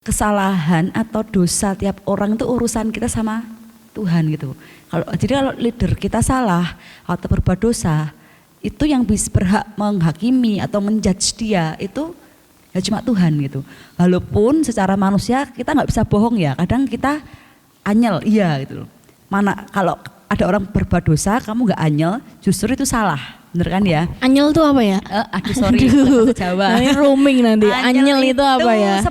kesalahan atau dosa tiap orang itu urusan kita sama Tuhan gitu. Kalau leader kita salah atau berbuat dosa, itu yang bisa berhak menghakimi atau menjudge dia itu ya cuma Tuhan gitu. Walaupun secara manusia kita nggak bisa bohong ya, kadang kita anyel iya gitu. Mana kalau ada orang berbuat dosa kamu nggak anyel, justru itu salah. Bener kan ya? Anyel itu apa ya? Aduh sorry, bahasa Jawa. Ini roaming nanti. Anyel itu apa ya?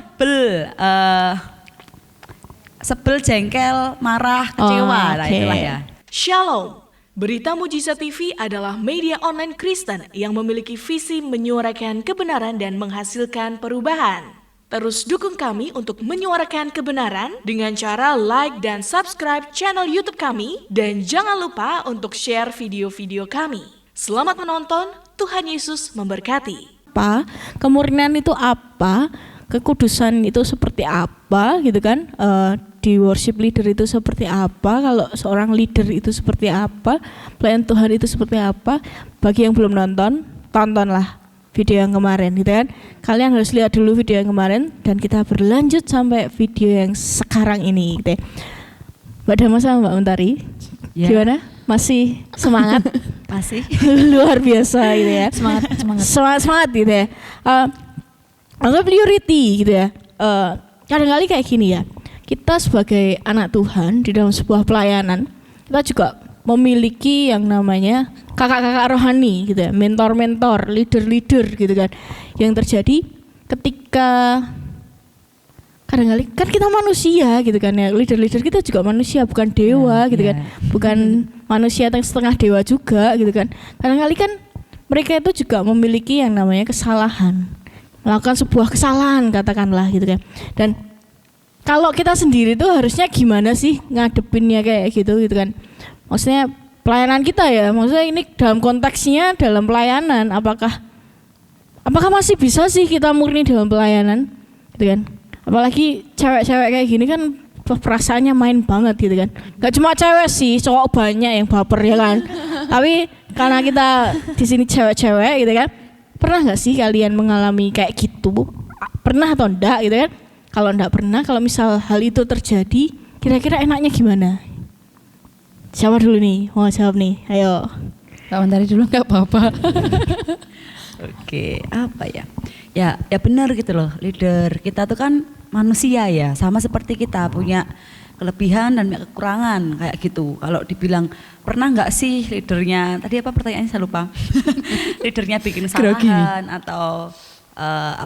Sebel, jengkel, marah, kecewa, nah itulah ya. Shalom. Berita Mujizat TV adalah media online Kristen yang memiliki visi menyuarakan kebenaran dan menghasilkan perubahan. Terus dukung kami untuk menyuarakan kebenaran dengan cara like dan subscribe channel YouTube kami, dan jangan lupa untuk share video-video kami. Selamat menonton, Tuhan Yesus memberkati. Apa? Kemurnian itu apa? Kekudusan itu seperti apa gitu kan? Di worship leader itu seperti apa? Kalau seorang leader itu seperti apa? Pelayan Tuhan itu seperti apa? Bagi yang belum nonton, tontonlah video yang kemarin gitu kan. Kalian harus lihat dulu video yang kemarin dan kita berlanjut sampai video yang sekarang ini gitu ya. Mbak Dama sama Mbak Mentari, ya. Gimana? Masih semangat? Masih. Luar biasa gitu ya. Semangat gitu ya. Atau priority gitu ya. Kadang-kali kayak gini ya. Kita sebagai anak Tuhan di dalam sebuah pelayanan, kita juga memiliki yang namanya kakak-kakak rohani gitu ya, mentor-mentor, leader-leader gitu kan. Yang terjadi ketika kadang-kali kan kita manusia gitu kan ya, leader-leader kita juga manusia, bukan dewa gitu kan, bukan manusia yang setengah dewa juga gitu kan. Kadang-kali kan mereka itu juga memiliki yang namanya kesalahan, melakukan sebuah kesalahan katakanlah gitu kan. Dan kalau kita sendiri tuh harusnya gimana sih ngadepinnya kayak gitu kan. Maksudnya pelayanan kita ya, maksudnya ini dalam konteksnya dalam pelayanan, apakah masih bisa sih kita murni dalam pelayanan gitu kan. Apalagi cewek-cewek kayak gini kan perasaannya main banget gitu kan. Gak cuma cewek sih, cowok banyak yang baper ya kan. Tapi karena kita di sini cewek-cewek gitu kan, pernah nggak sih kalian mengalami kayak gitu? Pernah atau enggak gitu kan? Kalau enggak pernah, kalau misal hal itu terjadi, kira-kira enaknya gimana? Siapa dulu nih? Mau jawab nih? Ayo. Mbak Mentari dulu nggak apa-apa. Oke, apa ya? Ya benar gitu loh, leader kita tuh kan manusia ya, sama seperti kita punya kelebihan dan punya kekurangan kayak gitu. Kalau dibilang pernah nggak sih leadernya, tadi apa pertanyaannya saya lupa. Leadernya bikin kesalahan atau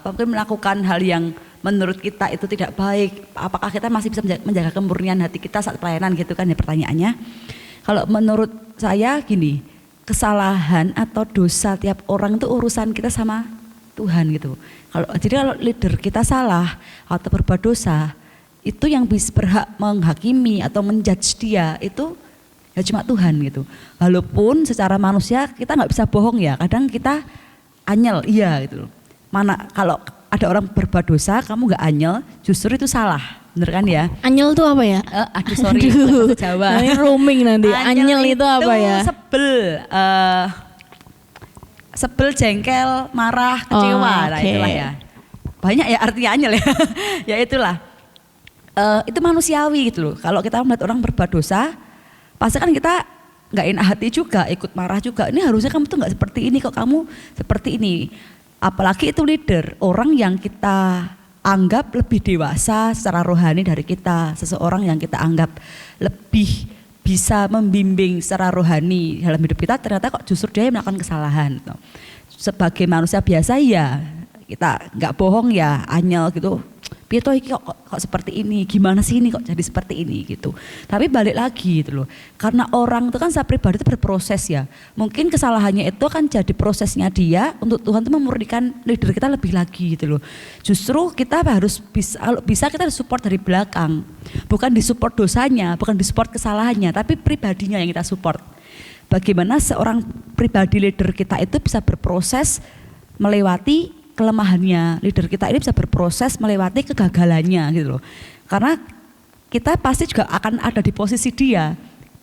mungkin melakukan hal yang menurut kita itu tidak baik, apakah kita masih bisa menjaga kemurnian hati kita saat pelayanan gitu kan ya pertanyaannya. Kalau menurut saya gini, kesalahan atau dosa tiap orang itu urusan kita sama Tuhan gitu. Kalau leader kita salah atau berbuat dosa, itu yang bisa berhak menghakimi atau menjudge dia itu ya cuma Tuhan gitu. Walaupun secara manusia kita nggak bisa bohong ya, kadang kita anyel iya gitu. Mana kalau ada orang berbuat dosa kamu nggak anyel, justru itu salah. Bener kan ya? Anyel itu apa ya? Aduh sorry, bahasa Jawa. Ini roaming nanti. Anyel itu apa ya? Sebel, jengkel, marah, kecewa, nah itulah ya. Banyak ya artinya anyel ya. Ya itulah. Itu manusiawi gitu loh. Kalau kita melihat orang berbuat dosa, pasti kan kita nggak enak hati juga, ikut marah juga. Ini harusnya kamu tuh nggak seperti ini, kok kamu seperti ini. Apalagi itu leader, orang yang kita anggap lebih dewasa secara rohani dari kita, seseorang yang kita anggap lebih bisa membimbing secara rohani dalam hidup kita, ternyata kok justru dia yang melakukan kesalahan. Sebagai manusia biasa ya kita nggak bohong ya, anyel gitu. Piye toh iki kok seperti ini, gimana sih ini kok jadi seperti ini gitu. Tapi balik lagi gitu loh, karena orang itu kan secara pribadi itu berproses ya. Mungkin kesalahannya itu kan jadi prosesnya dia untuk Tuhan tuh memurnikan leader kita lebih lagi gitu loh. Justru kita harus bisa kita support dari belakang, bukan disupport dosanya, bukan disupport kesalahannya, tapi pribadinya yang kita support. Bagaimana seorang pribadi leader kita itu bisa berproses melewati kelemahannya, leader kita ini bisa berproses melewati kegagalannya gitu loh. Karena kita pasti juga akan ada di posisi dia.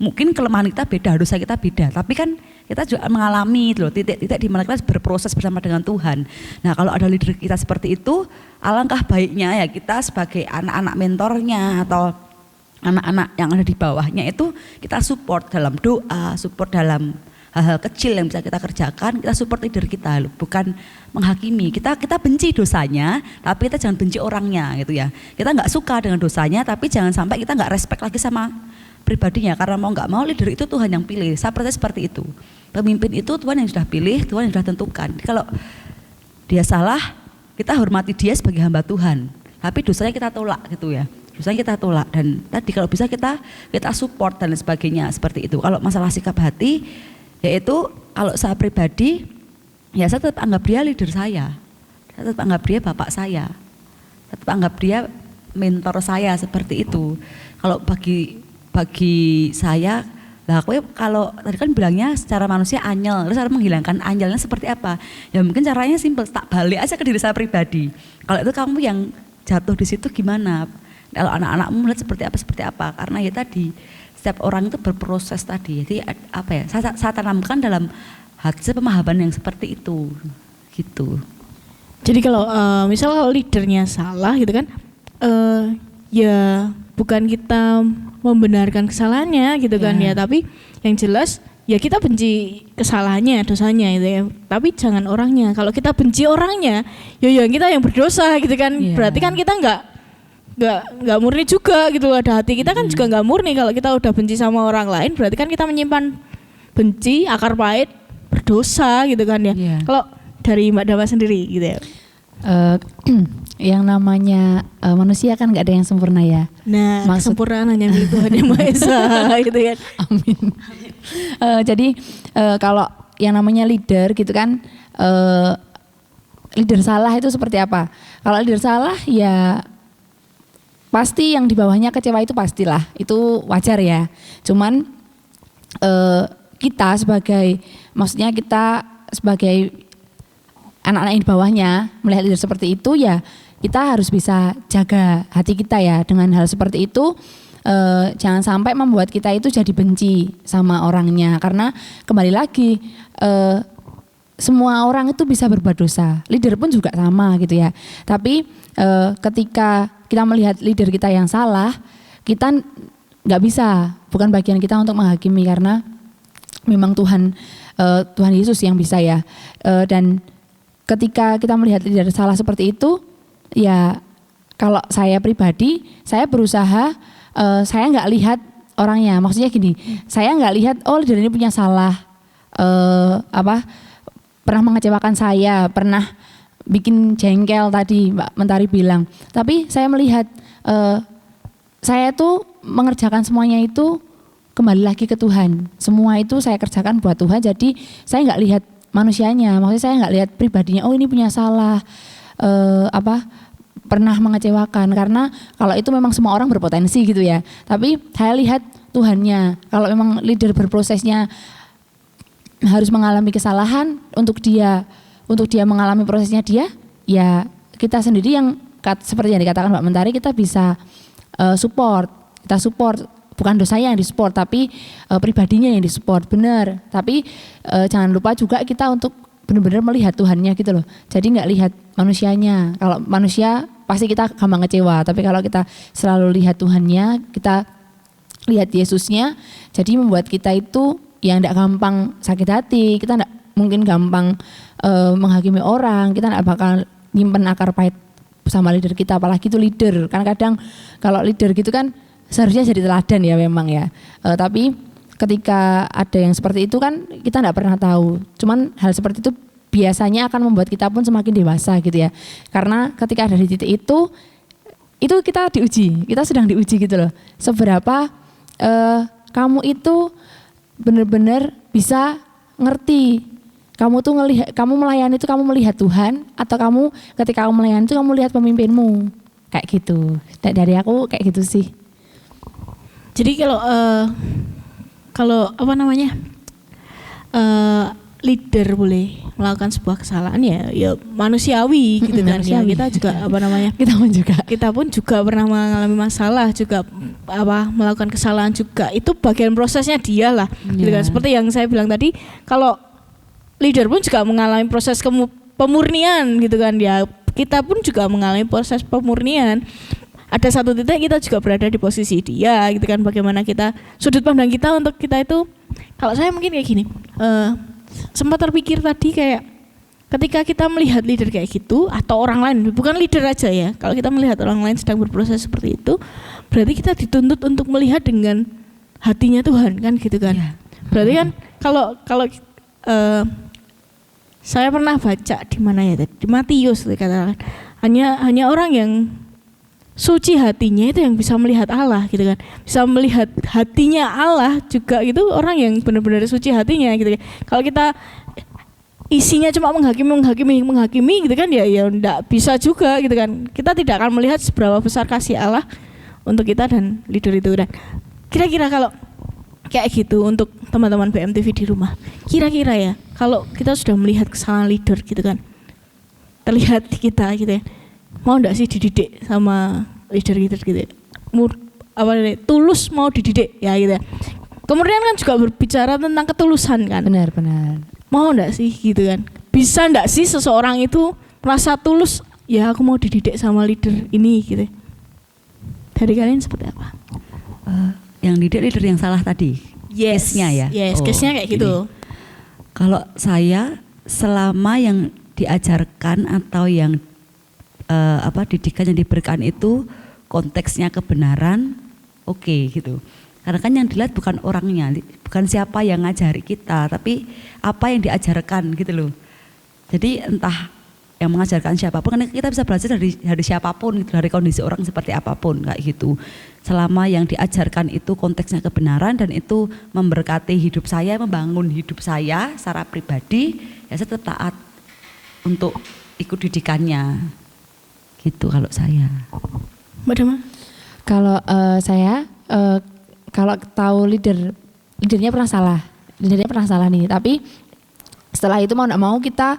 mungkin kelemahan kita beda, dosa kita beda, tapi kan kita juga mengalami loh titik-titik di mana kita berproses bersama dengan Tuhan. Nah kalau ada leader kita seperti itu, alangkah baiknya ya kita sebagai anak-anak mentornya atau anak-anak yang ada di bawahnya itu kita support dalam doa, support dalam hal-hal kecil yang bisa kita kerjakan, kita support leader kita, bukan menghakimi. Kita benci dosanya, tapi kita jangan benci orangnya gitu ya. Kita nggak suka dengan dosanya, tapi jangan sampai kita nggak respect lagi sama pribadinya, karena mau nggak mau leader itu Tuhan yang pilih. Saya percaya seperti itu. Pemimpin itu Tuhan yang sudah pilih, Tuhan yang sudah tentukan. Kalau dia salah, kita hormati dia sebagai hamba Tuhan. Tapi dosanya kita tolak gitu ya. Dosanya kita tolak, dan tadi kalau bisa kita support dan sebagainya seperti itu. Kalau masalah sikap hati, yaitu kalau saya pribadi, ya saya tetap anggap dia leader saya tetap anggap dia bapak saya, tetap anggap dia mentor saya seperti itu. Kalau bagi saya, lah aku kalau tadi kan bilangnya secara manusia anyel, terus cara menghilangkan anyelnya seperti apa? Ya mungkin caranya simpel, tak balik aja ke diri saya pribadi. Kalau itu kamu yang jatuh di situ gimana? Kalau anak-anakmu melihat seperti apa? Karena ya tadi setiap orang itu berproses tadi. Jadi apa ya? Saya tanamkan dalam hati pemahaman yang seperti itu, gitu. Jadi kalau misal kalau leadernya salah gitu kan, ya bukan kita membenarkan kesalahannya gitu kan ya, tapi yang jelas ya kita benci kesalahannya, dosanya gitu ya. Tapi jangan orangnya. Kalau kita benci orangnya, ya kita yang berdosa gitu kan. Berarti kan kita nggak murni juga gitu. Ada hati kita kan juga nggak murni. Kalau kita udah benci sama orang lain, berarti kan kita menyimpan benci, akar pahit, berdosa gitu kan ya. Kalau dari Mbak Dawa sendiri gitu ya. Yang namanya manusia kan nggak ada yang sempurna ya. Nah, kesempurnaan hanya milik Tuhan Yang Maha Esa gitu kan. Amin. Jadi kalau yang namanya leader gitu kan, leader salah itu seperti apa? Kalau leader salah ya pasti yang di bawahnya kecewa, itu pastilah, itu wajar ya. Cuman kita maksudnya kita sebagai anak-anak yang di bawahnya melihat leader seperti itu, ya kita harus bisa jaga hati kita ya dengan hal seperti itu. Jangan sampai membuat kita itu jadi benci sama orangnya, karena kembali lagi semua orang itu bisa berbuat dosa, leader pun juga sama gitu ya. Tapi ketika kita melihat leader kita yang salah, kita nggak bisa, bukan bagian kita untuk menghakimi, karena memang Tuhan Yesus yang bisa ya. Dan ketika kita melihat leader salah seperti itu, ya kalau saya pribadi, saya berusaha, saya nggak lihat orangnya. Maksudnya gini, saya nggak lihat leader ini punya salah, pernah mengecewakan saya, pernah bikin jengkel tadi Mbak Mentari bilang. Tapi saya melihat saya tuh mengerjakan semuanya itu kembali lagi ke Tuhan. Semua itu saya kerjakan buat Tuhan. Jadi saya nggak lihat manusianya, maksudnya saya nggak lihat pribadinya. Ini punya salah, pernah mengecewakan. Karena kalau itu memang semua orang berpotensi gitu ya. Tapi saya lihat Tuhannya. Kalau memang leader berprosesnya harus mengalami kesalahan, untuk dia mengalami prosesnya dia, ya kita sendiri yang seperti yang dikatakan Mbak Mentari, kita bisa support, bukan dosanya yang disupport, tapi pribadinya yang disupport, benar. Tapi jangan lupa juga kita untuk benar-benar melihat Tuhannya gitu loh. Jadi nggak lihat manusianya. Kalau manusia pasti kita gampang kecewa, tapi kalau kita selalu lihat Tuhannya, kita lihat Yesusnya, jadi membuat kita itu yang tidak gampang sakit hati, kita tidak mungkin gampang menghakimi orang, kita tidak bakal nyimpen akar pahit sama leader kita, apalagi itu leader. Kan kadang kalau leader gitu kan seharusnya jadi teladan ya memang ya. Tapi ketika ada yang seperti itu kan kita tidak pernah tahu. Cuman hal seperti itu biasanya akan membuat kita pun semakin dewasa gitu ya. Karena ketika ada di titik itu kita diuji, kita sedang diuji gitu loh. Seberapa kamu itu benar-benar bisa ngerti, kamu melayani itu kamu melihat Tuhan, atau kamu ketika kamu melayani itu kamu lihat pemimpinmu, kayak gitu. Dari aku kayak gitu sih. Jadi kalau leader boleh melakukan sebuah kesalahan ya manusiawi gitu kan ya. Manusiawi. Kita juga kita pun juga pernah mengalami masalah juga melakukan kesalahan juga. Itu bagian prosesnya dia lah gitu kan. Seperti yang saya bilang tadi, kalau leader pun juga mengalami proses pemurnian gitu kan ya. Kita pun juga mengalami proses pemurnian. Ada satu titik kita juga berada di posisi dia gitu kan. Bagaimana kita, sudut pandang kita untuk kita itu, kalau saya mungkin kayak gini, sempat terpikir tadi kayak ketika kita melihat leader kayak gitu atau orang lain, bukan leader aja ya, kalau kita melihat orang lain sedang berproses seperti itu, berarti kita dituntut untuk melihat dengan hatinya Tuhan kan gitu kan. Berarti kan kalau saya pernah baca di mana ya tadi, di Matius dikatakan hanya orang yang suci hatinya itu yang bisa melihat Allah gitu kan, bisa melihat hatinya Allah juga gitu, orang yang benar-benar suci hatinya gitu kan. Kalau kita isinya cuma menghakimi gitu kan ya enggak bisa juga gitu kan. Kita tidak akan melihat seberapa besar kasih Allah untuk kita dan leader itu. Dan kira-kira kalau kayak gitu untuk teman-teman BMTV di rumah, kira-kira ya kalau kita sudah melihat kesalahan leader gitu kan, terlihat di kita gitu ya, mau enggak sih dididik sama leader gitu ya? Tulus mau dididik ya gitu ya. Kemudian kan juga berbicara tentang ketulusan kan. Benar. Mau enggak sih gitu kan? Bisa enggak sih seseorang itu merasa tulus, ya aku mau dididik sama leader ini gitu. Dari kalian seperti apa? Yang didik leader yang salah tadi. Case-nya ya. Yes, case-nya kayak gitu. Kalau saya selama yang diajarkan atau yang didikan yang diberikan itu konteksnya kebenaran, oke gitu. Karena kan yang dilihat bukan orangnya, bukan siapa yang ngajari kita, tapi apa yang diajarkan gitu loh. Jadi entah yang mengajarkan siapapun, karena kita bisa belajar dari siapapun gitu, dari kondisi orang seperti apapun kayak gitu. Selama yang diajarkan itu konteksnya kebenaran dan itu memberkati hidup saya, membangun hidup saya secara pribadi, ya saya tetap taat untuk ikut didikannya. Gitu kalau saya. Mbak Dama? Kalau saya kalau tahu leadernya pernah salah nih, tapi setelah itu mau enggak mau kita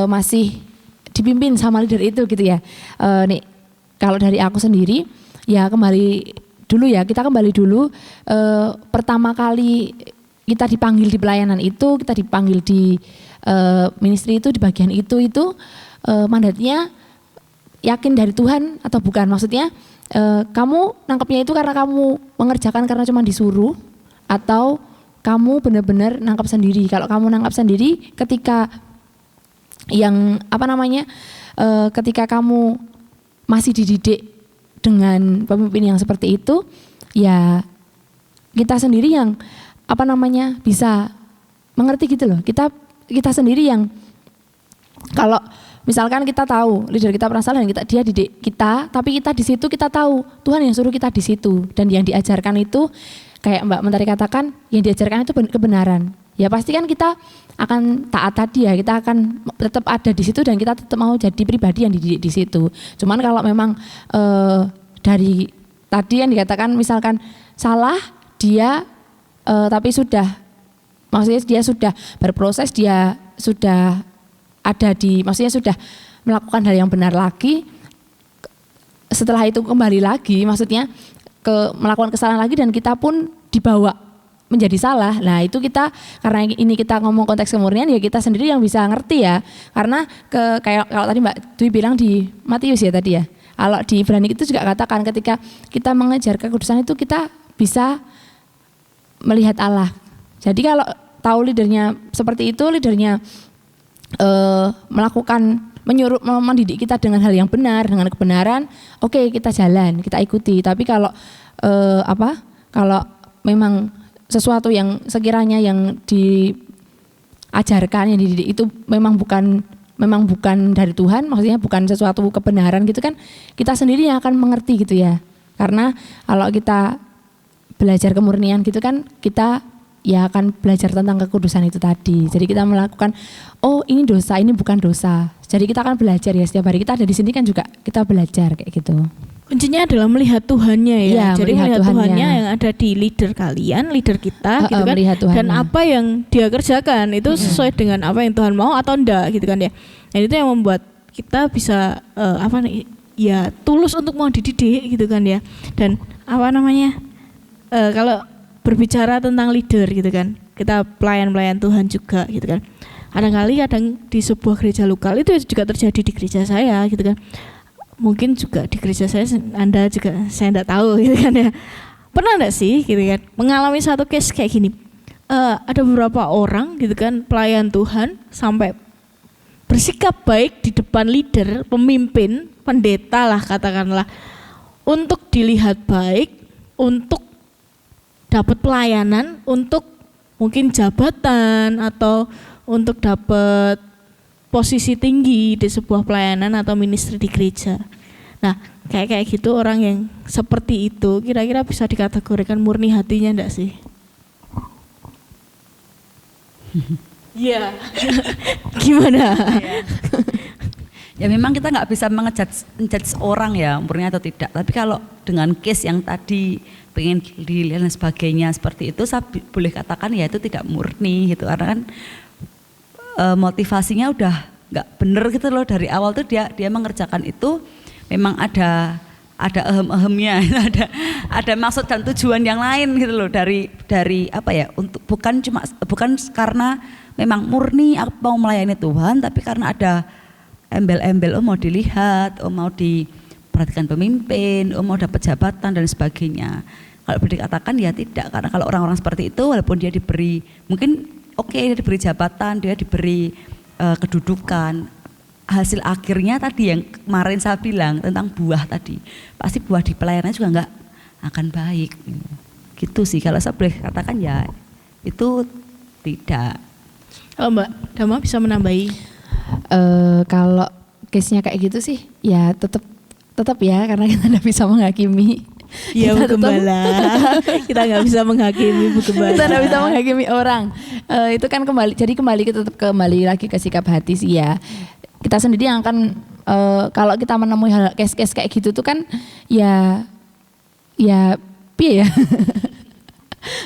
masih dipimpin sama leader itu gitu ya. Nih kalau dari aku sendiri ya kita kembali dulu pertama kali kita dipanggil di pelayanan itu, kita dipanggil di ministry itu, di bagian itu mandatnya yakin dari Tuhan atau bukan, maksudnya kamu nangkepnya itu karena kamu mengerjakan karena cuma disuruh atau kamu benar-benar nangkep sendiri. Kalau kamu nangkep sendiri ketika ketika kamu masih dididik dengan pemimpin yang seperti itu, ya kita sendiri yang bisa mengerti gitu loh. Kita sendiri yang kalau misalkan kita tahu leader kita pernah salah dan dia didik kita, tapi kita di situ kita tahu Tuhan yang suruh kita di situ dan yang diajarkan itu kayak Mbak Mentari katakan, yang diajarkan itu kebenaran. Ya pasti kan kita akan taat tadi ya, kita akan tetap ada di situ dan kita tetap mau jadi pribadi yang dididik di situ. Cuman kalau memang dari tadi yang dikatakan misalkan salah dia tapi maksudnya dia sudah berproses, dia sudah maksudnya sudah melakukan hal yang benar lagi, setelah itu kembali lagi, maksudnya melakukan kesalahan lagi dan kita pun dibawa menjadi salah. Nah itu kita, karena ini kita ngomong konteks kemurnian, ya kita sendiri yang bisa ngerti ya. Karena kayak kalau tadi Mbak Dwi bilang di Matius ya tadi ya, kalau di Ibrani itu juga katakan ketika kita mengejar kekudusan itu kita bisa melihat Allah. Jadi kalau tahu leadernya seperti itu, leadernya menyuruh mendidik kita dengan hal yang benar, dengan kebenaran, oke, kita jalan, kita ikuti. Tapi kalau kalau memang sesuatu yang sekiranya yang diajarkan, yang dididik itu memang bukan dari Tuhan, maksudnya bukan sesuatu kebenaran gitu kan, kita sendiri yang akan mengerti gitu ya. Karena kalau kita belajar kemurnian gitu kan, kita ya akan belajar tentang kekudusan itu tadi. Jadi kita melakukan, oh ini dosa, ini bukan dosa. Jadi kita akan belajar ya, setiap hari kita ada di sini kan juga kita belajar kayak gitu. Kuncinya adalah melihat Tuhannya ya. Iya, Jadi melihat melihat Tuhannya. Tuhannya yang ada di leader kalian, leader kita gitu kan. melihat Tuhannya. Dan apa yang dia kerjakan itu sesuai dengan apa yang Tuhan mau atau enggak gitu kan ya. Dan itu yang membuat kita bisa ya tulus untuk mau dididik gitu kan ya. Dan kalau berbicara tentang leader gitu kan, kita pelayan-pelayan Tuhan juga gitu kan. Kadang di sebuah gereja lokal itu juga terjadi di gereja saya gitu kan. Mungkin juga di gereja saya, Anda juga saya enggak tahu gitu kan ya. Pernah enggak sih gitu kan mengalami satu case kayak gini? Ada beberapa orang gitu kan pelayan Tuhan sampai bersikap baik di depan leader, pemimpin, pendeta lah katakanlah, untuk dilihat baik, untuk dapat pelayanan, untuk mungkin jabatan atau untuk dapat posisi tinggi di sebuah pelayanan atau ministry di gereja. Nah, kayak gitu orang yang seperti itu kira-kira bisa dikategorikan murni hatinya enggak sih? Iya. Gimana? Ya memang kita nggak bisa ngejudge orang ya umurnya atau tidak. Tapi kalau dengan case yang tadi pengen dilihat dan sebagainya seperti itu, saya boleh katakan ya itu tidak murni gitu. Karena kan motivasinya udah nggak bener gitu loh dari awal tuh dia mengerjakan itu memang ada ehem-ehemnya, ada maksud dan tujuan yang lain gitu loh dari apa ya, untuk bukan karena memang murni mau melayani Tuhan, tapi karena ada embel-embel mau dilihat, mau diperhatikan pemimpin, mau dapat jabatan dan sebagainya. Kalau boleh dikatakan ya tidak, karena kalau orang-orang seperti itu walaupun dia diberi mungkin dia diberi jabatan, dia diberi kedudukan, hasil akhirnya tadi yang kemarin saya bilang tentang buah tadi, pasti buah di pelayanan juga nggak akan baik. Gitu sih kalau saya boleh katakan ya itu tidak. Oh, Mbak Dama bisa menambahi? Kalau case-nya kayak gitu sih ya tetap ya, karena kita tidak bisa menghakimi. Iya Bu Gembala, kita nggak bisa menghakimi Bu Gembala. Kita nggak bisa menghakimi orang. Itu kan tetap kembali lagi ke sikap hati sih ya. Kita sendiri yang akan kalau kita menemui hal case-case kayak gitu tuh kan ya piye ya.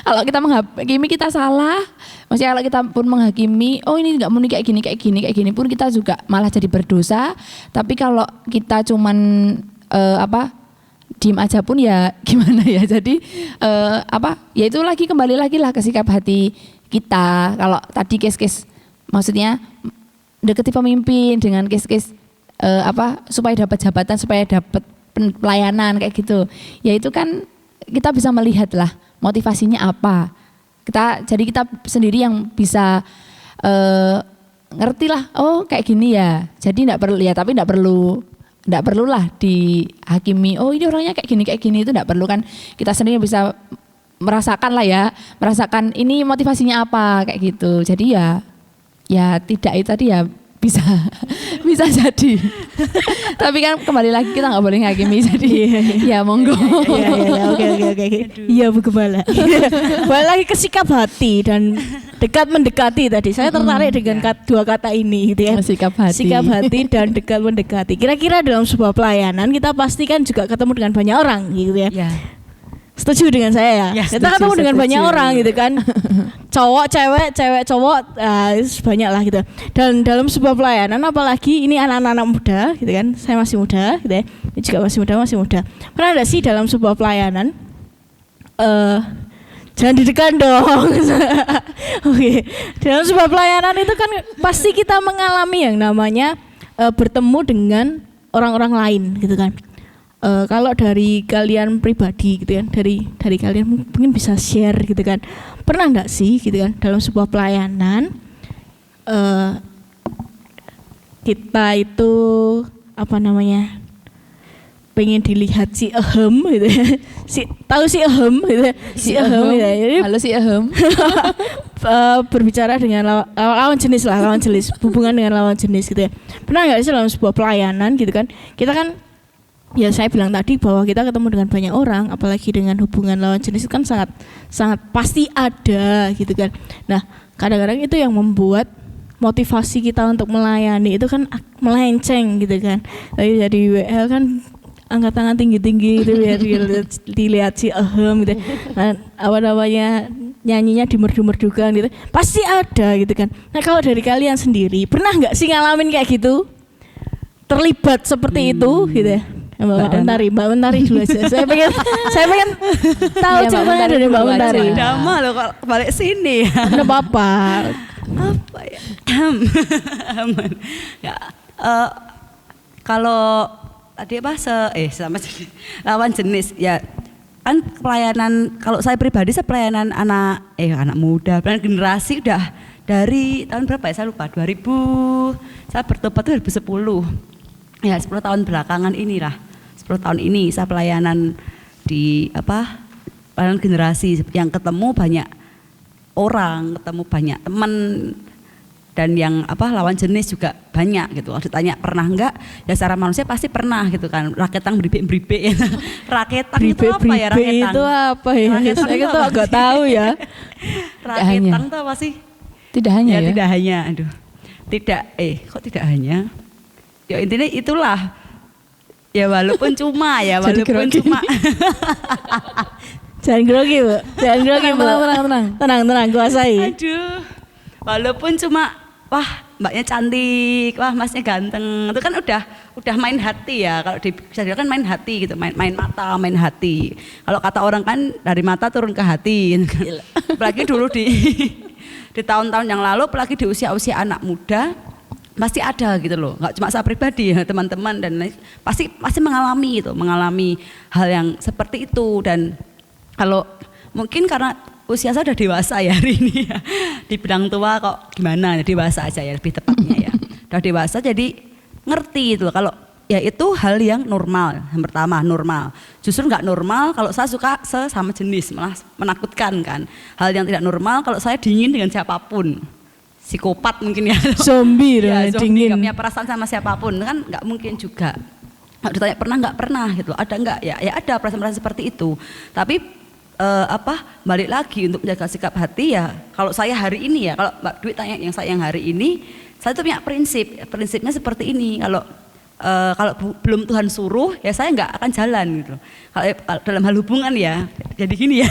Kalau kita menghakimi kita salah. Maksudnya kalau kita pun menghakimi, oh ini nggak murni kayak gini pun kita juga malah jadi berdosa. Tapi kalau kita cuman diem aja pun ya gimana ya. Jadi ya itu lagi kembali lagi lah ke sikap hati kita. Kalau tadi case-case maksudnya deketi pemimpin dengan case-case supaya dapat jabatan, supaya dapat pelayanan kayak gitu. Ya itu kan kita bisa melihat lah motivasinya apa. Jadi kita sendiri yang bisa ngerti lah, oh kayak gini ya. Jadi enggak perlulah dihakimi, oh ini orangnya kayak gini itu enggak perlu kan. Kita sendiri bisa merasakan lah ya, merasakan ini motivasinya apa kayak gitu. Jadi ya tidak itu tadi ya bisa jadi. Tapi kan kembali lagi kita nggak boleh ngakimi, jadi ya monggo. Oke. Iya Bu Gembala. Balik lagi ke sikap hati dan dekat mendekati tadi. Saya tertarik dengan dua kata ini gitu ya. Sikap hati dan dekat mendekati. Kira-kira dalam sebuah pelayanan kita pasti kan juga ketemu dengan banyak orang gitu ya. Setuju dengan saya ya. Kita ketemu dengan banyak orang gitu kan. Cowok, cewek, cowok, banyak lah gitu. Dan dalam sebuah pelayanan apalagi ini anak-anak muda gitu kan. Saya masih muda gitu ya. Ini juga masih muda. Pernah ada sih dalam sebuah pelayanan jangan ditekan dong. Oke. Dalam sebuah pelayanan itu kan pasti kita mengalami yang namanya bertemu dengan orang-orang lain gitu kan. Kalau dari kalian pribadi gitu kan, dari kalian mungkin bisa share gitu kan, pernah nggak sih gitu kan dalam sebuah pelayanan kita itu pengen dilihat si ehem gitu ya, tahu si ehem gitu ya, si ehem gitu ya. Jadi, halo si ehem. Berbicara dengan lawan jenis, hubungan dengan lawan jenis gitu ya. Pernah nggak sih dalam sebuah pelayanan gitu kan, kita kan ya saya bilang tadi bahwa kita ketemu dengan banyak orang, apalagi dengan hubungan lawan jenis kan sangat pasti ada gitu kan. Nah kadang-kadang itu yang membuat motivasi kita untuk melayani itu kan melenceng gitu kan. Jadi WL kan angkat tangan tinggi-tinggi gitu biar dilihat si gitu. Nah, apa namanya nyanyinya dimerdu-merdukan gitu. Pasti ada gitu kan. Nah kalau dari kalian sendiri pernah nggak sih ngalamin kayak gitu? Terlibat seperti itu gitu ya? Mbak Mentari dulu aja. Saya pengen tahu Iya, ceritanya dari Mbak Mentari. Dama loh kalau balik sini. Ada apa? Apa ya? Ya, kalau tadi apa sama jenis, lawan jenis ya kan pelayanan, kalau saya pribadi saya pelayanan anak muda, pelayanan generasi udah dari tahun berapa ya saya lupa, 2000 saya bertobat itu 2010 ya, 10 tahun belakangan inilah, 10 tahun ini saya pelayanan di pelayanan generasi yang ketemu banyak orang, ketemu banyak teman, dan yang lawan jenis juga banyak gitu. Kalau ditanya pernah enggak, ya secara manusia pasti pernah gitu kan. Raketang beribik-beribik. Raketang itu apa ya raketang? Itu apa ya? Saya itu agak tahu ya. Raketang itu apa sih? Tidak hanya ya? Tidak hanya, kok tidak hanya? Ya intinya itulah. Ya walaupun cuma. Jangan grogi, Bu. Jangan grogi, Bu. Tenang, kuasai. Aduh. Walaupun cuma wah mbaknya cantik, wah masnya ganteng, itu kan udah main hati ya, kalau bisa kan main hati gitu, main mata, main hati. Kalau kata orang kan dari mata turun ke hati. Apalagi dulu di tahun-tahun yang lalu, apalagi di usia-usia anak muda, pasti ada gitu loh. Nggak cuma saya pribadi ya, teman-teman dan lain, pasti mengalami hal yang seperti itu. Dan kalau mungkin karena usia saya udah dewasa ya hari ini ya, dibilang tua kok gimana, dewasa aja ya lebih tepatnya ya, udah dewasa jadi ngerti itu kalau ya itu hal yang normal. Yang pertama normal, justru nggak normal kalau saya suka sesama jenis, malah menakutkan kan. Hal yang tidak normal kalau saya dingin dengan siapapun, psikopat mungkin ya, zombie ya, dingin, nggak punya perasaan sama siapapun kan nggak mungkin juga. Kalau ditanya pernah nggak pernah gitu, ada nggak ya ada perasaan-perasaan seperti itu, tapi balik lagi untuk menjaga sikap hati ya. Kalau saya hari ini ya, kalau Mbak Dwi tanya yang saya yang hari ini, saya tuh punya prinsipnya seperti ini. Kalau belum Tuhan suruh ya saya nggak akan jalan gitu. Kalau dalam hal hubungan ya, jadi gini ya.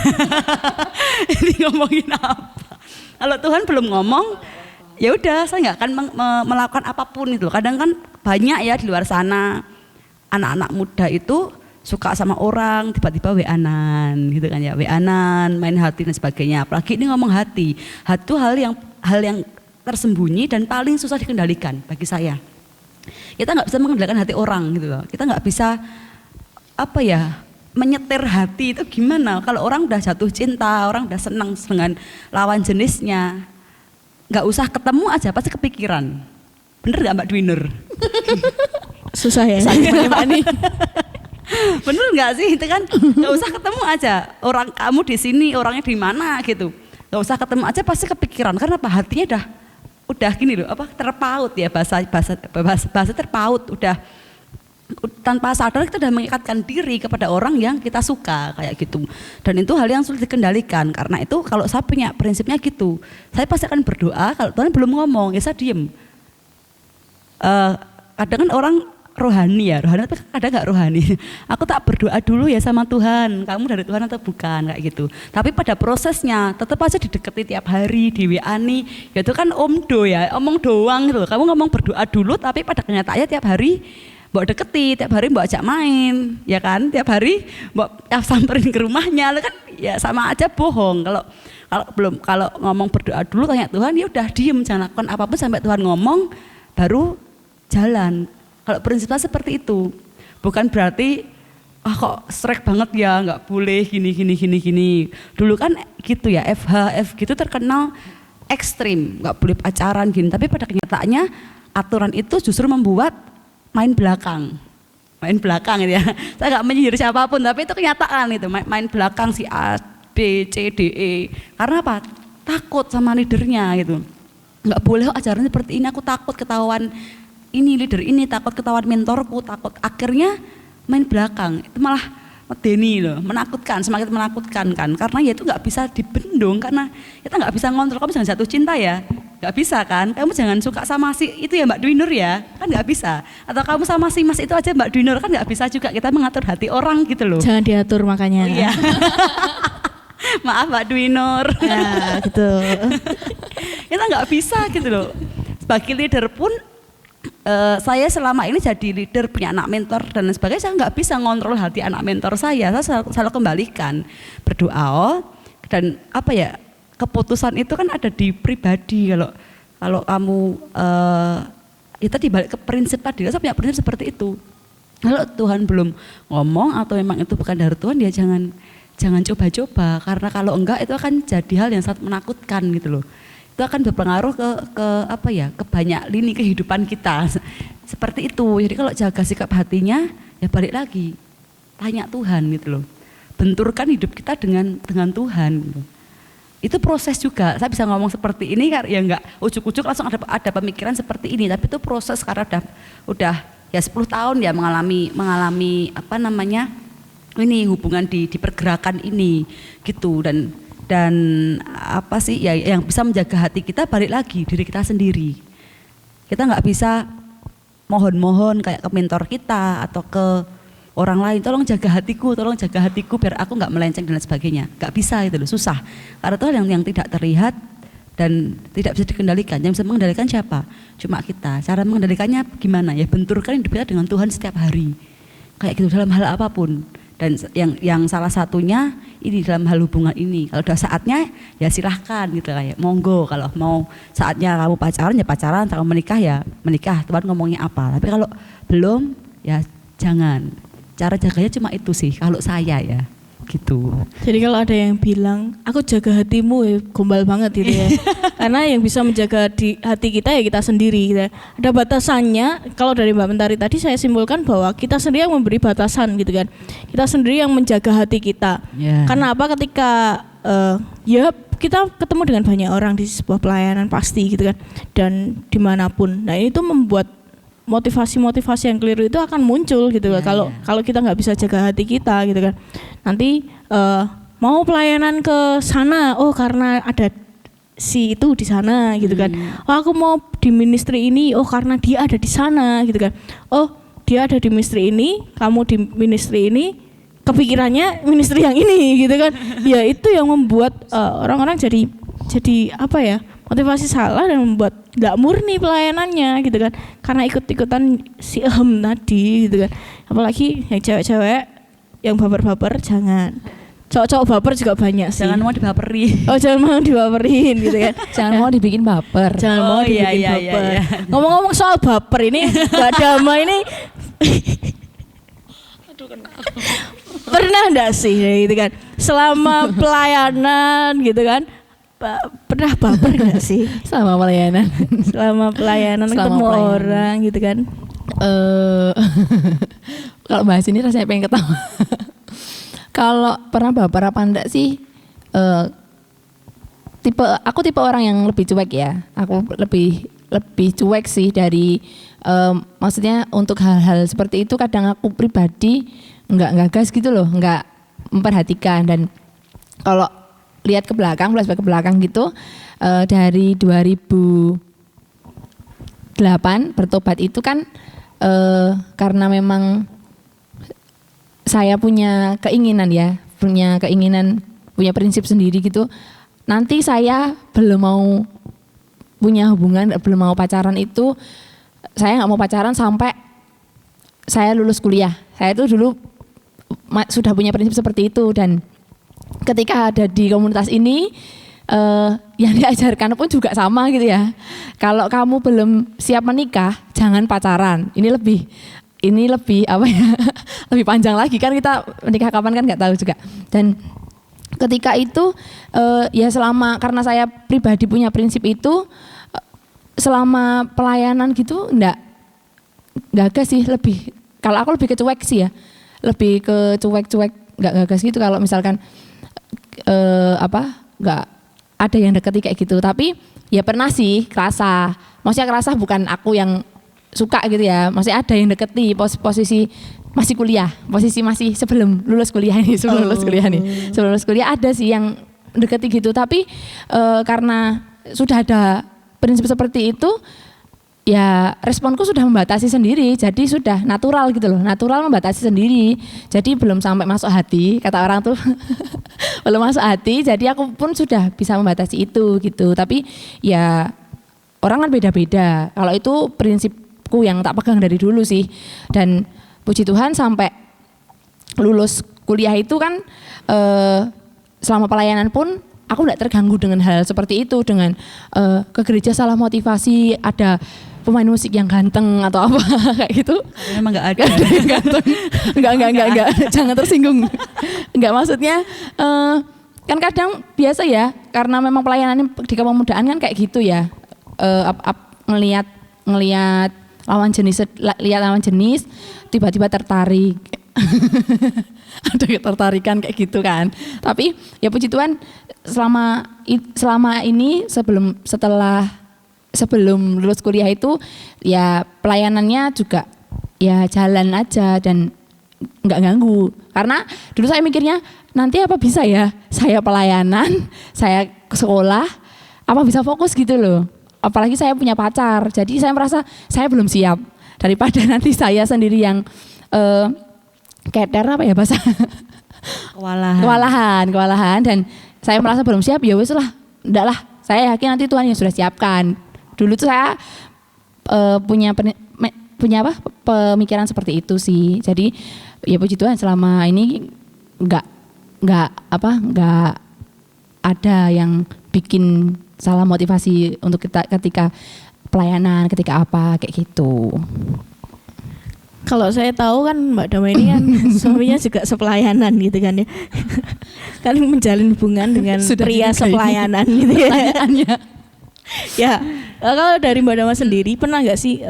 Ini ngomongin apa? Kalau Tuhan belum ngomong, ya udah saya nggak akan melakukan apapun itu. Kadang kan banyak ya di luar sana anak-anak muda itu suka sama orang, tiba-tiba WA-an gitu kan ya, WA-an, main hati dan sebagainya. Apalagi ini ngomong hati itu hal yang tersembunyi dan paling susah dikendalikan bagi saya. Kita nggak bisa mengendalikan hati orang gitu loh. Kita nggak bisa menyetir hati itu gimana? Kalau orang udah jatuh cinta, orang udah senang dengan lawan jenisnya, nggak usah ketemu aja pasti kepikiran. Bener nggak Mbak Dwi Nur? Susah ya. Bener nggak sih itu kan, nggak usah ketemu aja orang kamu di sini, orangnya di mana gitu, nggak usah ketemu aja pasti kepikiran. Karena apa? Hatinya udah gini loh, terpaut ya, bahasa terpaut, udah tanpa sadar kita udah mengikatkan diri kepada orang yang kita suka kayak gitu. Dan itu hal yang sulit dikendalikan. Karena itu kalau saya punya prinsipnya gitu, saya pasti akan berdoa. Kalau Tuhan belum ngomong ya saya diem. Kadang kan orang rohani tapi kadang nggak rohani. Aku tak berdoa dulu ya sama Tuhan, kamu dari Tuhan atau bukan kayak gitu. Tapi pada prosesnya tetap aja dideketi tiap hari, di WA-ni, ya itu kan omdo ya, omong doang gitu. Kamu ngomong berdoa dulu, tapi pada kenyataannya tiap hari mbak deketi, tiap hari mbak ajak main, ya kan? Tiap hari mbak samperin ke rumahnya, kan ya sama aja bohong. Kalau ngomong berdoa dulu tanya Tuhan, ya udah diem, jangan lakukan apapun sampai Tuhan ngomong, baru jalan. Kalau prinsipnya seperti itu, bukan berarti kok strek banget ya, nggak boleh gini. Dulu kan gitu ya, FH gitu terkenal ekstrim, nggak boleh pacaran gini. Tapi pada kenyataannya aturan itu justru membuat main belakang gitu ya. Saya nggak menyindir siapapun, tapi itu kenyataan itu, main belakang si A, B, C, D, E. Karena apa? Takut sama leadernya gitu. Nggak boleh ajaran seperti ini, aku takut ketahuan ini leader ini, takut ketahuan mentorku, takut. Akhirnya main belakang, itu malah medeni loh, menakutkan, semakin menakutkan kan. Karena ya itu nggak bisa dibendung, karena kita nggak bisa ngontrol. Kamu jangan jatuh cinta ya, Nggak bisa kan? Kamu jangan suka sama si itu ya Mbak Dwi Nur ya, kan nggak bisa. Atau kamu sama si Mas itu aja Mbak Dwi Nur, kan nggak bisa juga. Kita mengatur hati orang gitu loh. Jangan diatur makanya. Oh, iya. Maaf Mbak Dwi Nur. Ya, gitu. Kita nggak bisa gitu loh. Sebagai leader pun saya selama ini jadi leader, punya anak mentor dan lain sebagainya, saya nggak bisa ngontrol hati anak mentor saya selalu kembalikan, berdoa dan apa ya, keputusan itu kan ada di pribadi. Kalau kamu ya tadi balik ke prinsip tadi, saya punya prinsip seperti itu. Kalau Tuhan belum ngomong atau memang itu bukan dari Tuhan, ya jangan coba-coba, karena kalau enggak itu akan jadi hal yang sangat menakutkan gitu loh. Itu akan berpengaruh ke apa ya, ke banyak lini kehidupan kita seperti itu. Jadi kalau jaga sikap hatinya, ya balik lagi tanya Tuhan gitu loh, benturkan hidup kita dengan Tuhan gitu. Itu proses juga. Saya bisa ngomong seperti ini ya enggak ujuk-ujuk langsung ada pemikiran seperti ini, tapi itu proses karena udah ya 10 tahun ya mengalami apa namanya, ini hubungan di pergerakan ini gitu. Dan apa sih ya yang bisa menjaga hati kita, balik lagi diri kita sendiri. Kita nggak bisa mohon-mohon kayak ke mentor kita atau ke orang lain, tolong jaga hatiku biar aku nggak melenceng dan lain sebagainya. Nggak bisa itu loh, susah. Karena itu hal yang tidak terlihat dan tidak bisa dikendalikan. Yang bisa mengendalikan siapa? Cuma kita. Cara mengendalikannya gimana? Ya benturkan hidup kita dengan Tuhan setiap hari. Kayak gitu dalam hal apapun. Dan yang salah satunya ini dalam hal hubungan ini. Kalau udah saatnya ya silahkan gitu, kayak monggo. Kalau mau saatnya kamu pacaran ya pacaran, kalau menikah ya menikah. Tuhan ngomongnya apa. Tapi kalau belum ya jangan. Cara jaganya cuma itu sih kalau saya ya gitu. Jadi kalau ada yang bilang aku jaga hatimu, ya gombal banget gitu ya. Karena yang bisa menjaga hati kita ya kita sendiri gitu. Ada batasannya. Kalau dari Mbak Mentari tadi saya simpulkan bahwa kita sendiri yang memberi batasan gitu kan. Kita sendiri yang menjaga hati kita. Yeah. Karena apa, ketika ya kita ketemu dengan banyak orang di sebuah pelayanan pasti gitu kan, dan dimanapun. Nah itu membuat motivasi yang keliru itu akan muncul gitu kan. Kalau kita nggak bisa jaga hati kita gitu kan, nanti mau pelayanan ke sana, oh karena ada si itu di sana gitu kan. Oh aku mau di ministry ini, oh karena dia ada di sana gitu kan. Oh dia ada di ministry ini, kamu di ministry ini, kepikirannya ministry yang ini gitu kan. Ya itu yang membuat orang-orang jadi apa ya, motivasi salah dan membuat nggak murni pelayanannya gitu kan, karena ikut-ikutan si tadi gitu kan. Apalagi yang cewek-cewek yang baper-baper, jangan. Cowok-cowok baper juga banyak sih. Jangan mau dibaperi. Oh jangan mau dibaperin gitu kan. Jangan mau dibikin baper. Jangan mau dibikin baper. Iya. Ngomong-ngomong soal baper ini, Mbak Dama ini pernah enggak sih gitu kan, selama pelayanan gitu kan, pernah baper enggak sih? Selama pelayanan. Selama pelayanan ketemu orang gitu kan. Kalau bahas ini rasanya pengen ketawa. Kalau pernah baper apa enggak sih? Aku tipe orang yang lebih cuek ya. Aku lebih cuek sih dari maksudnya untuk hal-hal seperti itu. Kadang aku pribadi nggak gas gitu loh, nggak memperhatikan. Dan kalau lihat ke belakang, flashback ke belakang gitu, dari 2008 bertobat itu kan karena memang saya punya keinginan, punya prinsip sendiri gitu. Nanti saya belum mau punya hubungan, belum mau pacaran itu, saya nggak mau pacaran sampai saya lulus kuliah. Saya itu dulu sudah punya prinsip seperti itu, dan ketika ada di komunitas ini yang diajarkan pun juga sama gitu ya. Kalau kamu belum siap menikah, jangan pacaran. Ini lebih apa ya? Lebih panjang lagi kan, kita menikah kapan kan nggak tahu juga. Dan ketika itu ya karena saya pribadi punya prinsip itu, selama pelayanan gitu nggak gas sih, kalau aku lebih ke cuek sih ya. Lebih ke cuek, nggak gas gitu kalau misalkan nggak ada yang deketi kayak gitu. Tapi ya pernah sih kerasa, maksudnya kerasa bukan aku yang suka gitu ya, masih ada yang deketi posisi masih kuliah, posisi masih sebelum lulus kuliah nih, sebelum lulus kuliah ada sih yang deketi gitu. Tapi karena sudah ada prinsip seperti itu, ya responku sudah membatasi sendiri, jadi sudah natural gitu loh, natural membatasi sendiri, jadi belum sampai masuk hati, kata orang tuh belum masuk hati, jadi aku pun sudah bisa membatasi itu gitu. Tapi ya orang kan beda-beda, kalau itu prinsipku yang tak pegang dari dulu sih. Dan puji Tuhan sampai lulus kuliah itu kan selama pelayanan pun aku tidak terganggu dengan hal seperti itu, dengan ke gereja salah motivasi, ada pemain musik yang ganteng atau apa kayak gitu. Memang nggak ada. Yang ganteng. Enggak. Jangan tersinggung. Enggak, maksudnya kan kadang biasa ya, karena memang pelayanan di kepemudaan kan kayak gitu ya. Ngelihat lawan jenis, lihat lawan jenis, tiba-tiba tertarik. Ada ketertarikan kayak gitu kan. Tapi ya puji Tuhan selama ini sebelum lulus kuliah itu ya pelayanannya juga ya jalan aja dan nggak ganggu. Karena dulu saya mikirnya nanti apa bisa ya saya pelayanan, saya ke sekolah, apa bisa fokus gitu loh. Apalagi saya punya pacar, jadi saya merasa saya belum siap. Daripada nanti saya sendiri yang keder apa ya bahasa kewalahan dan saya merasa belum siap, ya wes lah, enggak lah, saya yakin nanti Tuhan yang sudah siapkan. Dulu tuh saya punya pemikiran seperti itu sih. Jadi ya puji Tuhan selama ini enggak ada yang bikin salah motivasi untuk kita ketika pelayanan, ketika apa kayak gitu. Kalau saya tahu kan Mbak Dama ini kan suaminya juga sepelayanan gitu kan ya. Kan menjalin hubungan dengan pria sepelayanan gitu ya. Ya, kalau dari Mbak Dama sendiri pernah nggak sih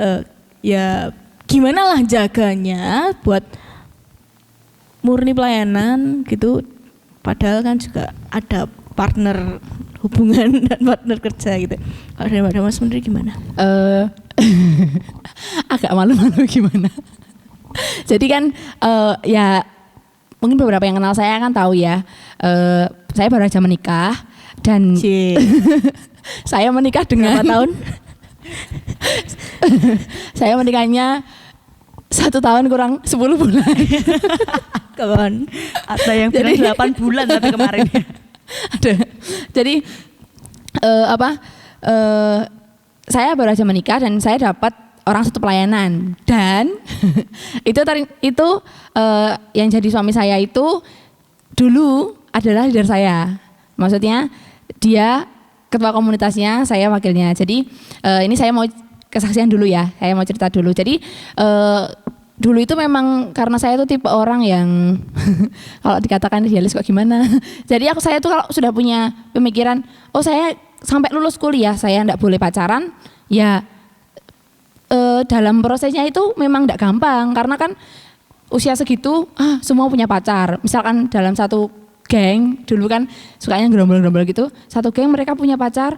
ya gimana lah jaganya buat murni pelayanan gitu, padahal kan juga ada partner hubungan dan partner kerja gitu. Kalau dari Mbak Dama sendiri gimana? Agak malu-malu gimana. Jadi kan ya mungkin beberapa yang kenal saya kan tahu ya, saya baru aja menikah dan saya menikah dengan berapa tahun? Saya menikahnya 1 tahun kurang 10 bulan. Kawan, ada yang bilang 8 bulan tapi kemarin. Ada. Jadi saya baru aja menikah dan saya dapat orang satu pelayanan dan itu yang jadi suami saya itu dulu adalah leader saya. Maksudnya dia ketua komunitasnya, saya wakilnya. Jadi ini saya mau kesaksian dulu ya, saya mau cerita dulu. Jadi dulu itu memang karena saya tuh tipe orang yang kalau dikatakan idealis kok gimana. Jadi saya tuh kalau sudah punya pemikiran, oh saya sampai lulus kuliah saya enggak boleh pacaran, ya dalam prosesnya itu memang enggak gampang karena kan usia segitu semua punya pacar. Misalkan dalam satu geng dulu kan sukanya gerombol-gerombol gitu, satu geng mereka punya pacar,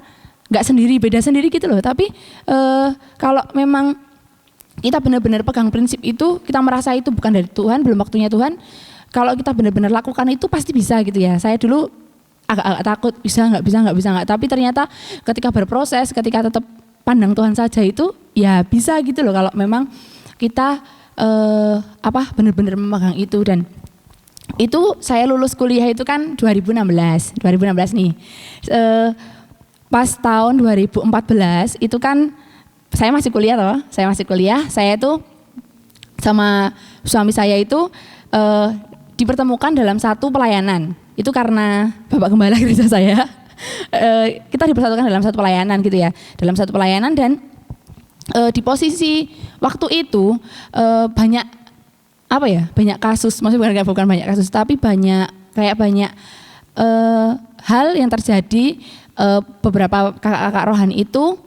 enggak sendiri, beda sendiri gitu loh. Tapi kalau memang kita benar-benar pegang prinsip itu, kita merasa itu bukan dari Tuhan, belum waktunya Tuhan, kalau kita benar-benar lakukan itu pasti bisa gitu ya. Saya dulu agak takut, bisa nggak, tapi ternyata ketika berproses, ketika tetap pandang Tuhan saja itu ya bisa gitu loh kalau memang kita benar-benar memegang itu. Dan itu saya lulus kuliah itu kan 2016 nih. Pas tahun 2014 itu kan saya masih kuliah, saya itu sama suami saya itu dipertemukan dalam satu pelayanan. Itu karena Bapak Gembala gereja saya, kita dipersatukan dalam satu pelayanan gitu ya, dalam satu pelayanan. Dan di posisi waktu itu banyak kasus, maksudnya bukan banyak kasus, tapi banyak hal yang terjadi. Beberapa kakak-kakak rohani itu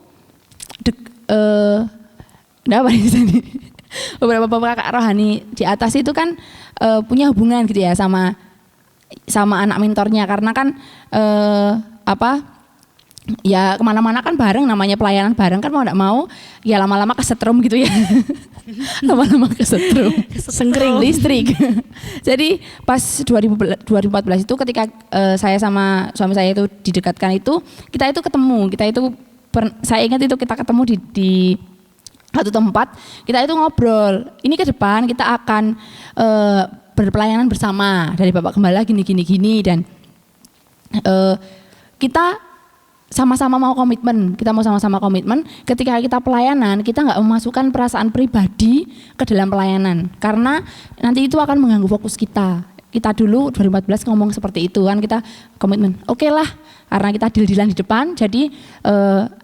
beberapa kakak rohani di atas itu kan punya hubungan gitu ya sama anak mentornya, karena kan ya kemana-mana kan bareng, namanya pelayanan bareng kan, mau nggak mau ya lama-lama kesetrum gitu ya. Lama-lama kesetrum, sengkring listrik. Jadi pas 2014 itu ketika saya sama suami saya itu didekatkan itu, kita itu ketemu, kita itu saya ingat itu kita ketemu di satu tempat, kita itu ngobrol. Ini ke depan kita akan berpelayanan bersama dari Bapak Gembala gini dan kita sama-sama mau komitmen. Kita mau sama-sama komitmen. Ketika kita pelayanan, kita nggak memasukkan perasaan pribadi ke dalam pelayanan, karena nanti itu akan mengganggu fokus kita. Kita dulu 2014 ngomong seperti itu kan, kita komitmen. Oke lah, karena kita deal-dealan di depan, jadi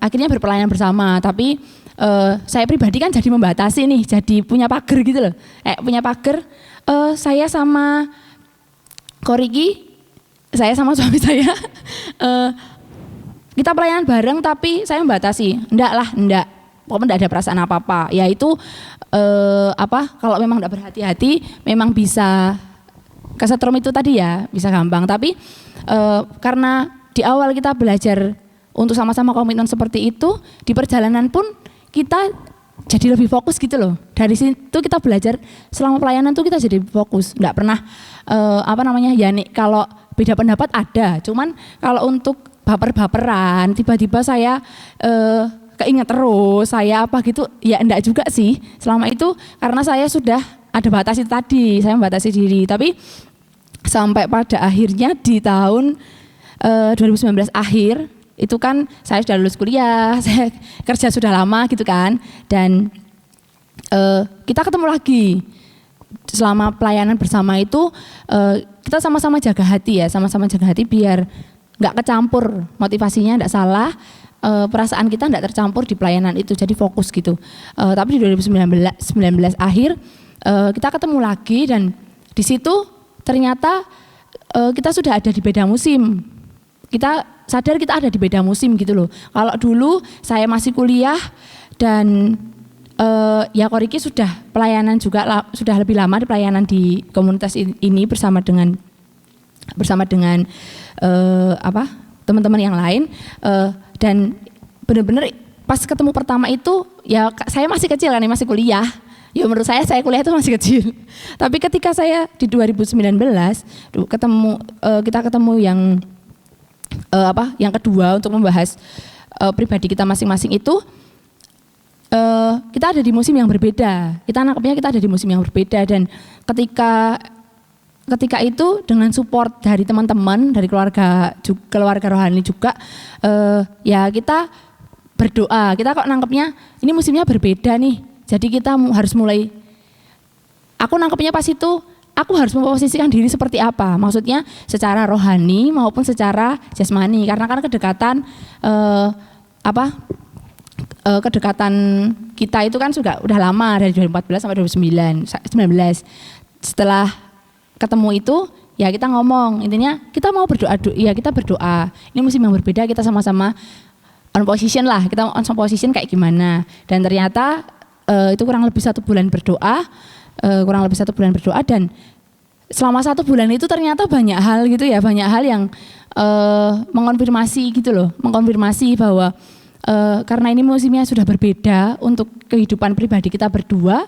akhirnya berpelayanan bersama. Tapi saya pribadi kan jadi membatasi nih, jadi punya pagar gitu loh. Punya pagar, saya sama Koriki, saya sama suami saya, kita pelayanan bareng tapi saya membatasi. Enggak. Pokoknya enggak ada perasaan apa-apa. Yaitu kalau memang enggak berhati-hati, memang bisa kesetrum itu tadi ya, bisa gampang. Tapi karena di awal kita belajar untuk sama-sama komitmen seperti itu, di perjalanan pun kita jadi lebih fokus gitu loh. Dari situ kita belajar selama pelayanan tuh kita jadi fokus. Enggak pernah ya nih kalau beda pendapat ada. Cuman kalau untuk baper-baperan, tiba-tiba saya keinget terus, saya apa gitu, ya enggak juga sih. Selama itu karena saya sudah ada batas itu tadi, saya membatasi diri. Tapi sampai pada akhirnya di tahun 2019 akhir, itu kan saya sudah lulus kuliah, saya kerja sudah lama gitu kan, dan kita ketemu lagi. Selama pelayanan bersama itu kita sama-sama jaga hati ya, sama-sama jaga hati biar nggak kecampur, motivasinya nggak salah, perasaan kita nggak tercampur di pelayanan itu, jadi fokus gitu. Tapi di 2019 akhir kita ketemu lagi dan di situ ternyata kita sudah ada di beda musim. Kita sadar kita ada di beda musim gitu loh. Kalau dulu saya masih kuliah dan ya Koriki sudah pelayanan juga, sudah lebih lama di pelayanan di komunitas ini bersama dengan teman-teman yang lain, dan benar-benar pas ketemu pertama itu ya saya masih kecil kan, masih kuliah. Ya menurut saya kuliah itu masih kecil. Tapi ketika saya di 2019 kita ketemu yang kedua untuk membahas pribadi kita masing-masing itu, kita ada di musim yang berbeda. Kita nangkepnya kita ada di musim yang berbeda, dan ketika itu dengan support dari teman-teman, dari keluarga rohani juga, ya kita berdoa. Kita kok nangkepnya ini musimnya berbeda nih. Jadi kita harus mulai, aku nangkepnya pas itu, aku harus memposisikan diri seperti apa. Maksudnya secara rohani maupun secara jasmani. Karena kan kedekatan kedekatan kita itu kan udah lama, dari 2014 sampai 2019. Setelah ketemu itu ya kita ngomong, intinya kita mau berdoa, ya kita berdoa. Ini musim yang berbeda, kita sama-sama on position lah, kita on position kayak gimana. Dan ternyata itu kurang lebih 1 bulan berdoa, dan selama 1 bulan itu ternyata banyak hal gitu ya, banyak hal yang mengonfirmasi gitu loh, mengonfirmasi bahwa karena ini musimnya sudah berbeda untuk kehidupan pribadi kita berdua,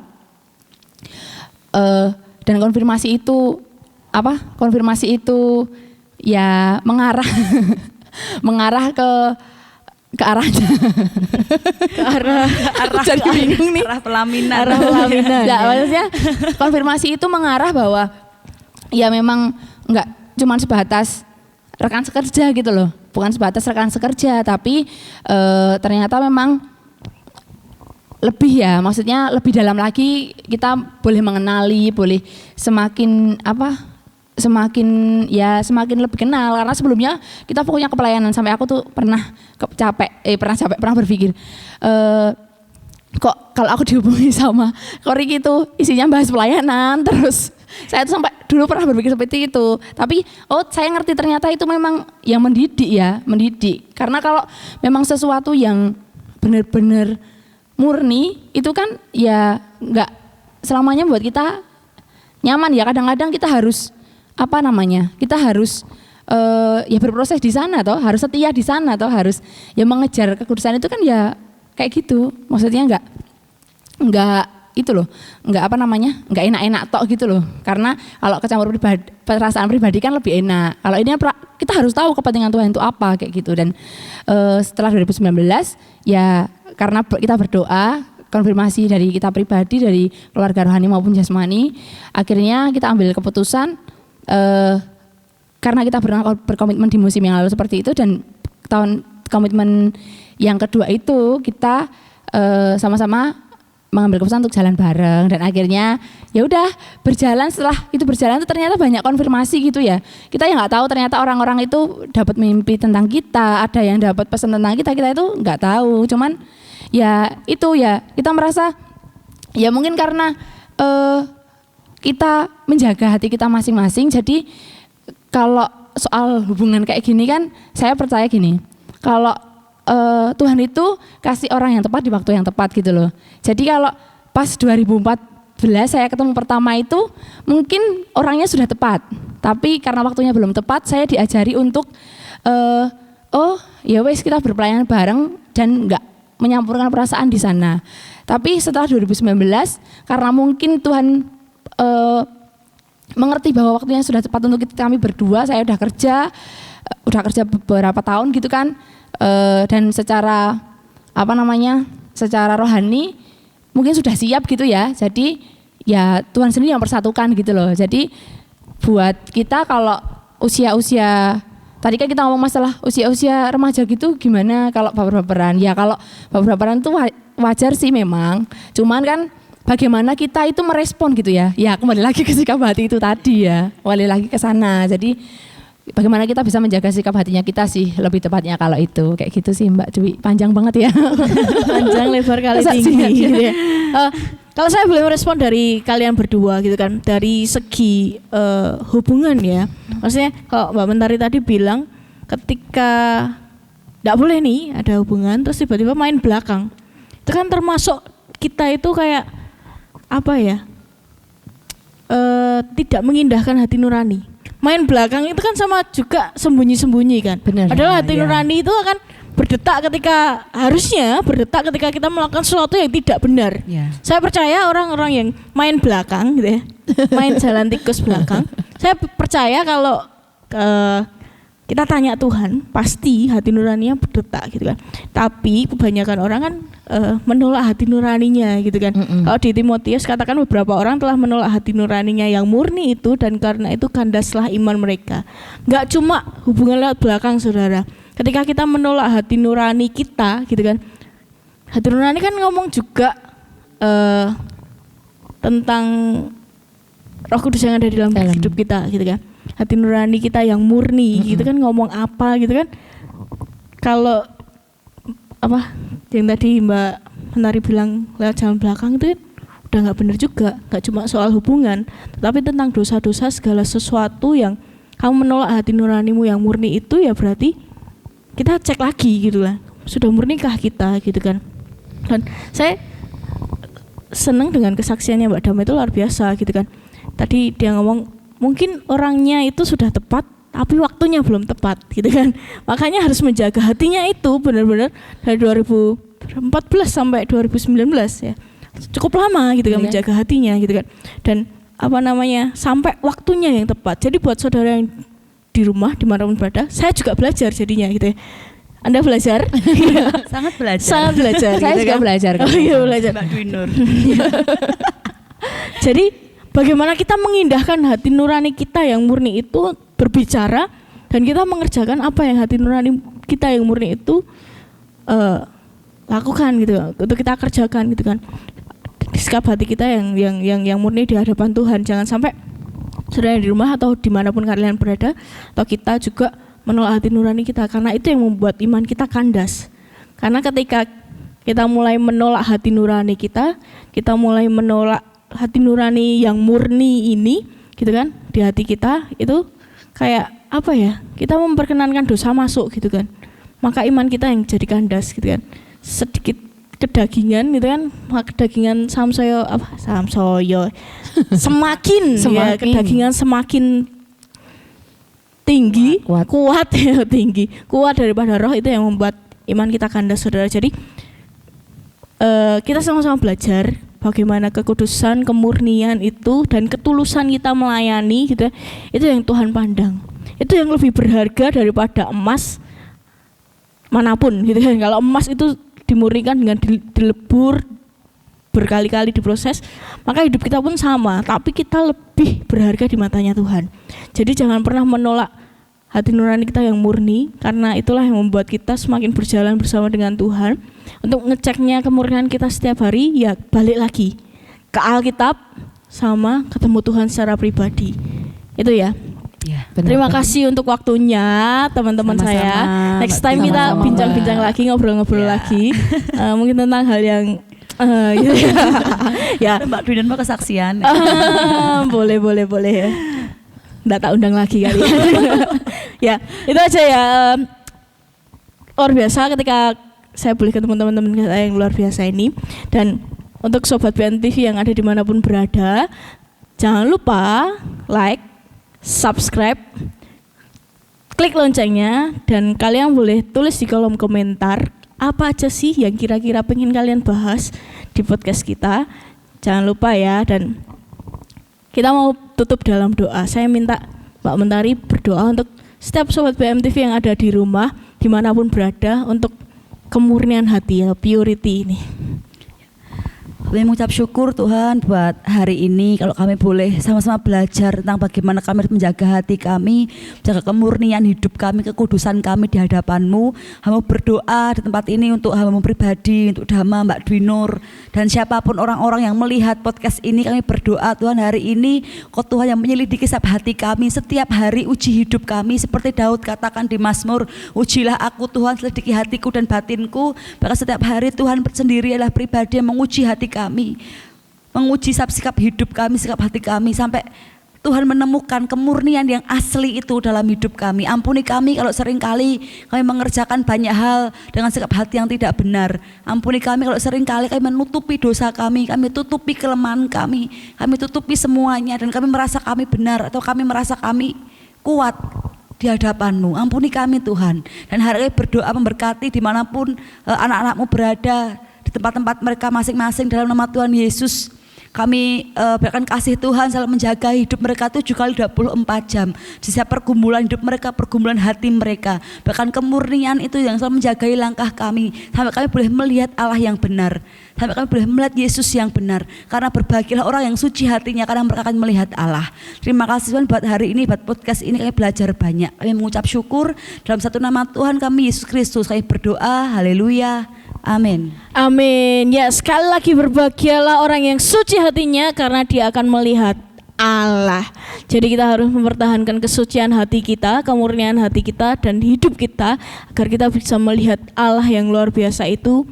dan konfirmasi itu ya mengarah ke arahnya, ke arah jadi bingung nih, arah pelaminan. Ya, maksudnya konfirmasi itu mengarah bahwa ya memang enggak cuma sebatas rekan sekerja gitu loh, bukan sebatas rekan sekerja, tapi ternyata memang lebih ya, maksudnya lebih dalam lagi, kita boleh mengenali, boleh semakin lebih kenal. Karena sebelumnya kita fokusnya ke pelayanan, sampai aku tuh pernah berpikir kok kalau aku dihubungi sama Koriki itu isinya bahas pelayanan terus. Saya tuh sampai dulu pernah berpikir seperti itu. Tapi saya ngerti ternyata itu memang yang mendidik. Karena kalau memang sesuatu yang benar-benar murni itu kan ya nggak selamanya buat kita nyaman ya. Kadang-kadang kita harus kita harus ya berproses di sana toh, harus setia di sana toh, harus ya mengejar kekudusan itu kan ya kayak gitu. Maksudnya enggak itu loh, enggak enak-enak tok gitu loh. Karena kalau kecampur perasaan pribadi kan lebih enak. Kalau ini kita harus tahu kepentingan Tuhan itu apa kayak gitu. Dan setelah 2019 ya karena kita berdoa, konfirmasi dari kita pribadi, dari keluarga rohani maupun jasmani, akhirnya kita ambil keputusan karena kita berkomitmen di musim yang lalu seperti itu, dan komitmen yang kedua itu kita sama-sama mengambil keputusan untuk jalan bareng. Dan akhirnya ya udah berjalan. Setelah itu berjalan itu ternyata banyak konfirmasi gitu ya. Kita yang nggak tahu ternyata orang-orang itu dapat mimpi tentang kita, ada yang dapat pesan tentang kita itu nggak tahu. Cuman ya itu ya kita merasa ya mungkin karena kita menjaga hati kita masing-masing. Jadi kalau soal hubungan kayak gini kan saya percaya gini, kalau Tuhan itu kasih orang yang tepat di waktu yang tepat gitu loh. Jadi kalau pas 2014 saya ketemu pertama itu mungkin orangnya sudah tepat, tapi karena waktunya belum tepat saya diajari untuk oh ya wes kita berpelayanan bareng dan enggak menyampurkan perasaan di sana. Tapi setelah 2019 karena mungkin Tuhan mengerti bahwa waktunya sudah tepat untuk kami berdua, saya udah kerja beberapa tahun gitu kan. Dan secara secara rohani mungkin sudah siap gitu ya. Jadi ya Tuhan sendiri yang persatukan gitu loh. Jadi buat kita kalau usia-usia tadi kan kita ngomong masalah usia-usia remaja gitu gimana kalau baper-baperan. Ya kalau baper-baperan itu wajar sih memang. Cuman kan bagaimana kita itu merespon gitu ya. Ya kembali lagi ke sikap hati itu tadi ya. Kembali lagi ke sana. Jadi bagaimana kita bisa menjaga sikap hatinya kita sih lebih tepatnya kalau itu. Kayak gitu sih Mbak Dwi. Panjang banget ya. Panjang lebar kali tinggi gitu ya. Kalau saya boleh merespon dari kalian berdua gitu kan, dari segi hubungan ya. Maksudnya kalau Mbak Mentari tadi bilang ketika enggak boleh nih ada hubungan terus tiba-tiba main belakang. Itu kan termasuk kita itu kayak apa ya? Tidak mengindahkan hati nurani. Main belakang itu kan sama juga sembunyi-sembunyi kan. Benar, padahal hati ya. nurani itu akan harusnya berdetak ketika kita melakukan sesuatu yang tidak benar. Ya. Saya percaya orang-orang yang main belakang gitu ya, main jalan tikus belakang, saya percaya kalau kita tanya Tuhan, pasti hati nuraninya berdetak gitu kan. Tapi kebanyakan orang kan menolak hati nuraninya gitu kan. Kalau di Timotius katakan beberapa orang telah menolak hati nuraninya yang murni itu, dan karena itu kandaslah iman mereka. Enggak cuma hubungan lewat belakang saudara. Ketika kita menolak hati nurani kita gitu kan. Hati nurani kan ngomong juga tentang Roh Kudus yang ada di dalam hidup kita gitu kan. Hati nurani kita yang murni gitu kan, ngomong apa gitu kan. Kalau apa yang tadi Mbak Mentari bilang lewat jalan belakang itu kan udah nggak benar juga. Nggak cuma soal hubungan, tapi tentang dosa-dosa segala sesuatu yang kamu menolak hati nuranimu yang murni itu, ya berarti kita cek lagi gitu lah, sudah murnikah kita gitu kan. Dan saya senang dengan kesaksiannya Mbak Dama, itu luar biasa gitu kan. Tadi dia ngomong mungkin orangnya itu sudah tepat tapi waktunya belum tepat gitu kan. Makanya harus menjaga hatinya itu benar-benar dari 2014 sampai 2019 ya. Cukup lama gitu kan menjaga hatinya gitu kan. Dan sampai waktunya yang tepat. Jadi buat saudara yang di rumah dimanapun berada, saya juga belajar jadinya gitu ya. Anda belajar? Sangat belajar. Sangat belajar. Saya gitu juga kan? belajar. Oh iya belajar. Mbak Dwi Nur. Jadi bagaimana kita mengindahkan hati nurani kita yang murni itu berbicara, dan kita mengerjakan apa yang hati nurani kita yang murni itu lakukan gitu, untuk kita kerjakan gitu kan. Sikap hati kita yang murni di hadapan Tuhan. Jangan sampai saudara di rumah atau dimanapun kalian berada, atau kita juga menolak hati nurani kita, karena itu yang membuat iman kita kandas. Karena ketika kita mulai menolak hati nurani kita mulai menolak hati nurani yang murni ini gitu kan, di hati kita itu kayak apa ya, kita memperkenankan dosa masuk gitu kan. Maka iman kita yang jadi kandas gitu kan. Sedikit kedagingan gitu kan, kedagingan semakin ya, kedagingan semakin tinggi, kuat ya, tinggi, kuat daripada roh, itu yang membuat iman kita kandas saudara. Jadi kita sama-sama belajar bagaimana kekudusan, kemurnian itu dan ketulusan kita melayani gitu ya, itu yang Tuhan pandang. itu yang lebih berharga daripada emas manapun gitu kan. Kalau emas itu dimurnikan dengan dilebur berkali-kali diproses, maka hidup kita pun sama, tapi kita lebih berharga di matanya Tuhan. Jadi jangan pernah menolak hati nurani kita yang murni, karena itulah yang membuat kita semakin berjalan bersama dengan Tuhan. Untuk ngeceknya kemurnian kita setiap hari, ya balik lagi ke Alkitab sama ketemu Tuhan secara pribadi. Itu ya. Ya, Terima kasih untuk waktunya teman-teman Sama-sama, saya. Next time Mbak. kita Sama-sama, bincang-bincang Mbak. lagi, ngobrol-ngobrol Ya. lagi. Mungkin tentang hal yang gitu ya. Mbak Dwi dan Mbak kesaksian. Boleh ya. Nggak tak undang lagi kali. Ya, itu aja ya. Luar biasa ketika saya boleh ketemu teman-teman saya yang luar biasa ini. Dan untuk Sobat BNTV yang ada dimanapun berada, jangan lupa like, subscribe, klik loncengnya, dan kalian boleh tulis di kolom komentar apa aja sih yang kira-kira pengen kalian bahas di podcast kita. Jangan lupa ya. Dan kita mau tutup dalam doa. Saya minta Mbak Mentari berdoa untuk setiap Sobat BMTV yang ada di rumah dimanapun berada, untuk kemurnian hati ya, purity ini. Kami mengucap syukur Tuhan buat hari ini, kalau kami boleh sama-sama belajar tentang bagaimana kami harus menjaga hati kami, menjaga kemurnian hidup kami, kekudusan kami di hadapan-Mu. Hamba berdoa di tempat ini untuk hamba pribadi, untuk Dama, Mbak Dwi Nur, dan siapapun orang-orang yang melihat podcast ini. Kami berdoa Tuhan hari ini, Kau Tuhan yang menyelidiki setiap hati kami, setiap hari uji hidup kami, seperti Daud katakan di Mazmur, ujilah aku Tuhan, selidiki hatiku dan batinku. Bahkan setiap hari Tuhan sendiri adalah pribadi yang menguji hati kami, menguji sikap hidup kami, sikap hati kami, sampai Tuhan menemukan kemurnian yang asli itu dalam hidup kami. Ampuni kami kalau seringkali kami mengerjakan banyak hal dengan sikap hati yang tidak benar. Ampuni kami kalau seringkali kami menutupi dosa kami tutupi kelemahan kami tutupi semuanya, dan kami merasa kami benar atau kami merasa kami kuat di hadapan-Mu. Ampuni kami Tuhan, dan hari ini berdoa memberkati dimanapun anak-anak-Mu berada, di tempat-tempat mereka masing-masing, dalam nama Tuhan Yesus. Kami berikan kasih Tuhan selalu menjaga hidup mereka 7 kali 24 jam. Di setiap pergumulan hidup mereka, pergumulan hati mereka, bahkan kemurnian itu yang selalu menjagai langkah kami, sampai kami boleh melihat Allah yang benar, sampai kami boleh melihat Yesus yang benar. Karena berbahagialah orang yang suci hatinya, karena mereka akan melihat Allah. Terima kasih Tuhan buat hari ini, buat podcast ini kami belajar banyak. Kami mengucap syukur dalam satu nama Tuhan kami Yesus Kristus. Kami berdoa, haleluya. Amin. Amin. Ya, sekali lagi berbahagialah orang yang suci hatinya, karena dia akan melihat Allah. Jadi kita harus mempertahankan kesucian hati kita, kemurnian hati kita dan hidup kita, agar kita bisa melihat Allah yang luar biasa itu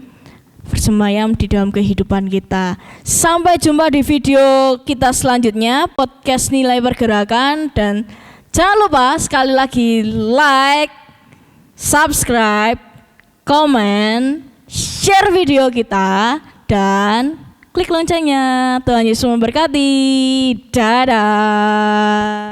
bersemayam di dalam kehidupan kita. Sampai jumpa di video kita selanjutnya, podcast Nilai Pergerakan. Dan jangan lupa sekali lagi like, subscribe, komen, share video kita, dan klik loncengnya. Tuhan Yesus memberkati. Dadah.